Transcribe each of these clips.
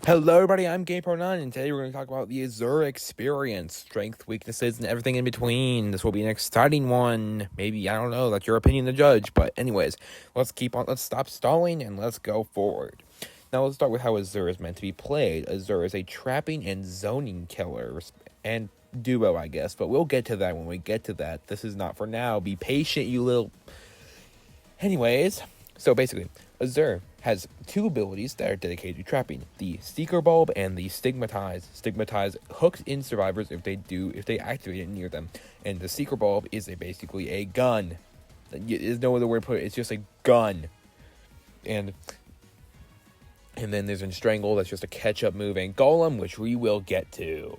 Hello everybody, I'm GamePro9 and today we're going to talk about the Azure experience, strength, weaknesses, and everything in between. This will be an exciting one. Maybe, I don't know, that's your opinion to judge. But anyways, let's stop stalling and let's go forward. Now let's start with how Azure is meant to be played. Azure is a trapping and zoning killer and duo, I guess, but we'll get to that when we get to that. This is not for now. Be patient, you little... Anyways, so basically, Azure has two abilities that are dedicated to trapping: the Seeker Bulb and the Stigmatize. Stigmatize hooks in survivors if they activate it near them, and the Seeker Bulb is basically a gun. There's no other way to put it. It's just a gun, and then there's Strangle. That's just a catch-up move, and Golem, which we will get to.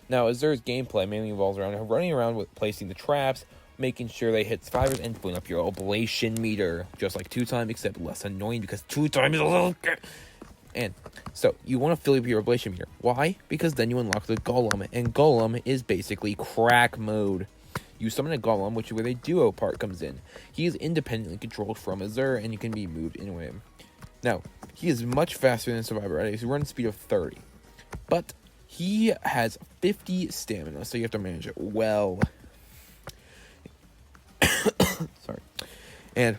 Now, Azure's gameplay mainly revolves around running around with placing the traps, making sure they hit survivors, and filling up your oblation meter, just like 2-time, except less annoying because 2-time is a little... And so you want to fill up your oblation meter. Why? Because then you unlock the Golem, and Golem is basically crack mode. You summon a Golem, which is where the duo part comes in. He is independently controlled from Azure, and you can be moved anyway. Now, he is much faster than Survivor at a run speed of 30, but he has 50 stamina, so you have to manage it well. Sorry. And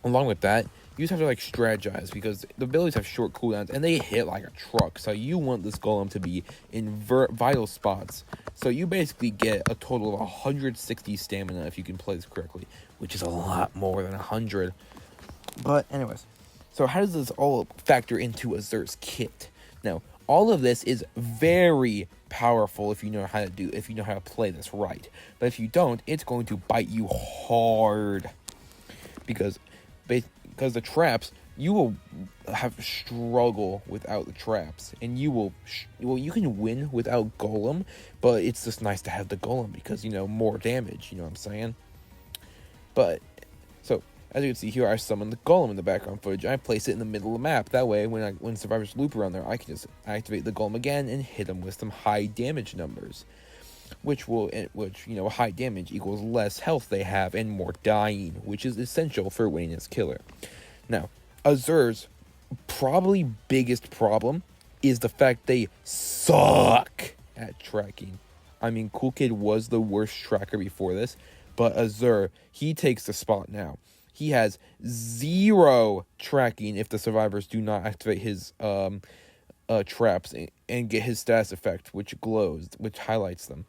along with that, you just have to strategize, because the abilities have short cooldowns and they hit like a truck. So you want this Golem to be in vital spots. So you basically get a total of 160 stamina if you can play this correctly, which is a lot more than 100. But anyways, so how does this all factor into Azure's kit? Now, all of this is very powerful if you know how to play this right. But if you don't, it's going to bite you hard, because the traps, you will have struggle without the traps, and you can win without Golem, but it's just nice to have the Golem because more damage. You know what I'm saying? But so, as you can see here, I summoned the Golem in the background footage. I place it in the middle of the map. That way, when survivors loop around there, I can just activate the Golem again and hit them with some high damage numbers. Which high damage equals less health they have and more dying, which is essential for winning this killer. Now, Azure's probably biggest problem is the fact they suck at tracking. I mean, Cool Kid was the worst tracker before this, but Azure, he takes the spot now. He has 0 tracking if the survivors do not activate his traps and get his status effect, which glows, which highlights them.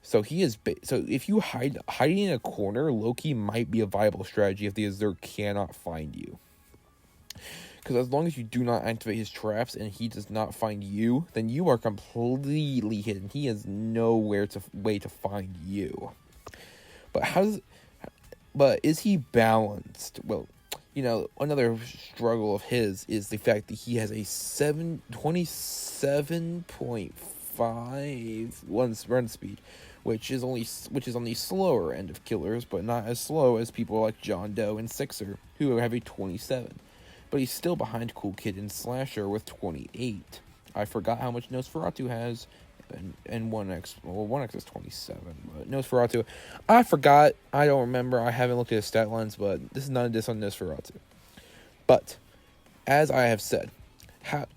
So so if you hiding in a corner, Loki might be a viable strategy if the Azure cannot find you. Because as long as you do not activate his traps and he does not find you, then you are completely hidden. He has nowhere way to find you. But is he balanced? Well, another struggle of his is the fact that he has a 27.5 run speed, which is on the slower end of killers, but not as slow as people like John Doe and Sixer, who have a 27. But he's still behind Cool Kid and Slasher with 28. I forgot how much Nosferatu has. And 1x, 1x is 27, but Nosferatu, I forgot, I don't remember, I haven't looked at his stat lines, but this is not a diss on Nosferatu. But, as I have said, how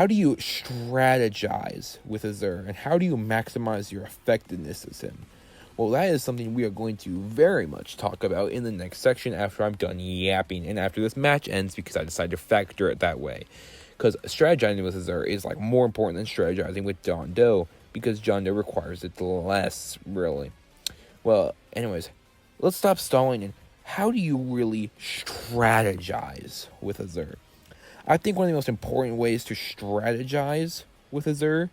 do you strategize with Azure, and how do you maximize your effectiveness as him? Well, that is something we are going to very much talk about in the next section after I'm done yapping, and after this match ends, because I decided to factor it that way. Because strategizing with Azure is more important than strategizing with John Doe, because John Doe requires it less, really. Well, anyways, let's stop stalling. And how do you really strategize with Azure? I think one of the most important ways to strategize with Azure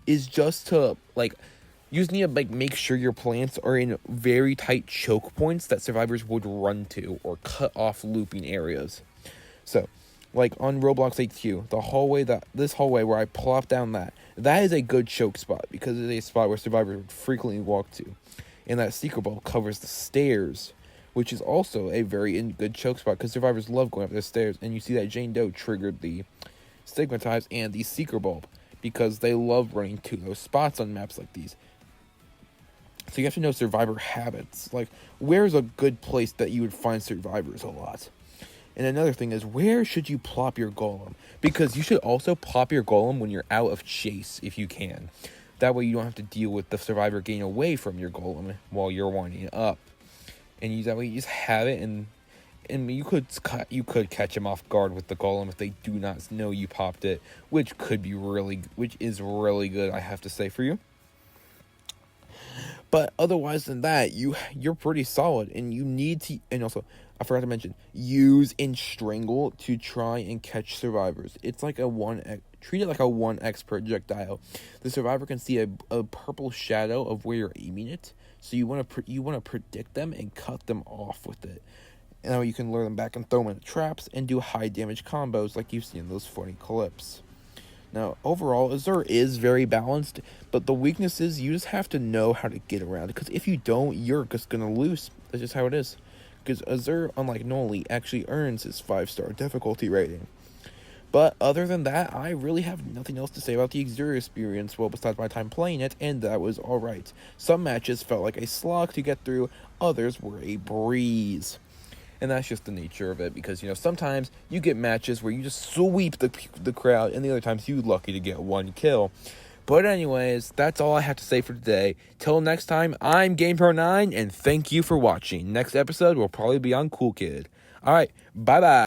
is just to you just need to make sure your plants are in very tight choke points that survivors would run to, or cut off looping areas. So, on Roblox HQ, this hallway where I plop down that is a good choke spot, because it's a spot where survivors would frequently walk to. And that Seeker Ball covers the stairs, which is also a very good choke spot, because survivors love going up the stairs. And you see that Jane Doe triggered the Stigmatize and the Seeker Bulb, because they love running to those spots on maps like these. So you have to know survivor habits. Where's a good place that you would find survivors a lot? And another thing is, where should you plop your golem? Because you should also plop your golem when you're out of chase, if you can. That way you don't have to deal with the survivor getting away from your golem while you're winding up. And that way you just have it, and you could catch him off guard with the golem if they do not know you popped it, which is really good, I have to say, for you. But otherwise than that, you're pretty solid, and you need to. And also, I forgot to mention, use Strangle to try and catch survivors. It's like treat it like a 1x projectile. The survivor can see a purple shadow of where you're aiming it, so you want to predict them and cut them off with it. And now you can lure them back and throw them into traps and do high damage combos like you've seen in those funny clips. Now, overall, Azure is very balanced, but the weakness is you just have to know how to get around it, because if you don't, you're just going to lose. That's just how it is. Because Azure, unlike Noli, actually earns his 5-star difficulty rating. But other than that, I really have nothing else to say about the Azure experience, well, besides my time playing it, and that was alright. Some matches felt like a slog to get through, others were a breeze. And that's just the nature of it, because, sometimes you get matches where you just sweep the crowd, and the other times you're lucky to get one kill. But anyways, that's all I have to say for today. Till next time, I'm GamePro9, and thank you for watching. Next episode will probably be on Cool Kid. Alright, bye-bye.